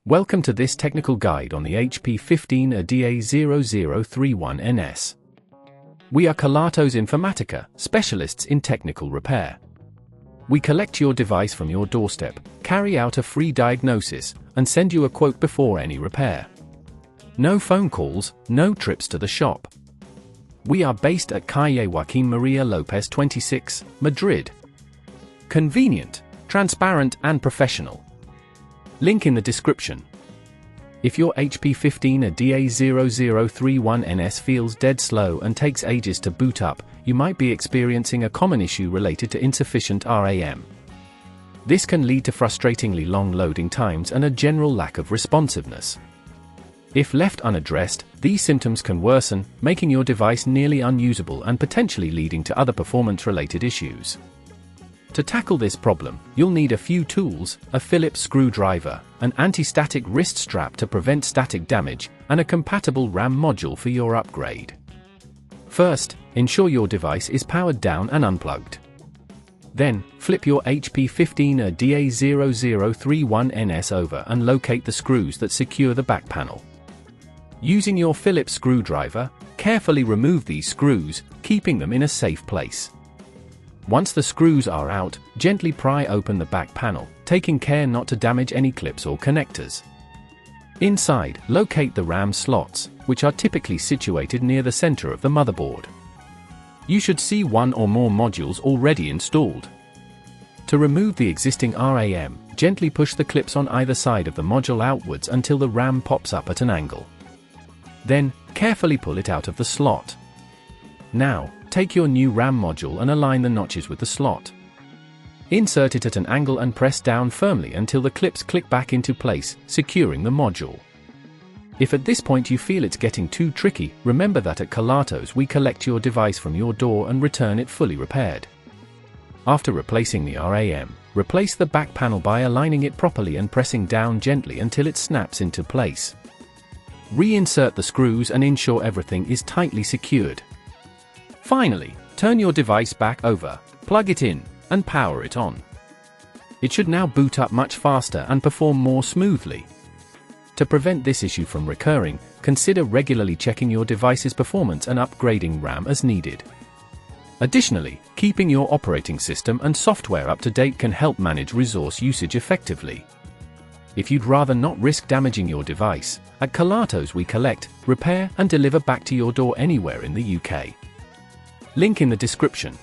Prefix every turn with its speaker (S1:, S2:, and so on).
S1: Welcome to this technical guide on the HP 15ADA0031NS. We are Kelatos Informatica, specialists in technical repair. We collect your device from your doorstep, carry out a free diagnosis, and send you a quote before any repair. No phone calls, no trips to the shop. We are based at Calle Joaquín María López 26, Madrid. Convenient, transparent and professional. Link in the description. If your HP 15ADA0031NS feels dead slow and takes ages to boot up, you might be experiencing a common issue related to insufficient RAM. This can lead to frustratingly long loading times and a general lack of responsiveness. If left unaddressed, these symptoms can worsen, making your device nearly unusable and potentially leading to other performance-related issues. To tackle this problem, you'll need a few tools, a Phillips screwdriver, an anti-static wrist strap to prevent static damage, and a compatible RAM module for your upgrade. First, ensure your device is powered down and unplugged. Then, flip your HP 15ADA0031NS over and locate the screws that secure the back panel. Using your Phillips screwdriver, carefully remove these screws, keeping them in a safe place. Once the screws are out, gently pry open the back panel, taking care not to damage any clips or connectors. Inside, locate the RAM slots, which are typically situated near the center of the motherboard. You should see one or more modules already installed. To remove the existing RAM, gently push the clips on either side of the module outwards until the RAM pops up at an angle. Then, carefully pull it out of the slot. Now, take your new RAM module and align the notches with the slot. Insert it at an angle and press down firmly until the clips click back into place, securing the module. If at this point you feel it's getting too tricky, remember that at Kelatos we collect your device from your door and return it fully repaired. After replacing the RAM, replace the back panel by aligning it properly and pressing down gently until it snaps into place. Reinsert the screws and ensure everything is tightly secured. Finally, turn your device back over, plug it in, and power it on. It should now boot up much faster and perform more smoothly. To prevent this issue from recurring, consider regularly checking your device's performance and upgrading RAM as needed. Additionally, keeping your operating system and software up to date can help manage resource usage effectively. If you'd rather not risk damaging your device, at Kelatos we collect, repair and deliver back to your door anywhere in the UK. Link in the description.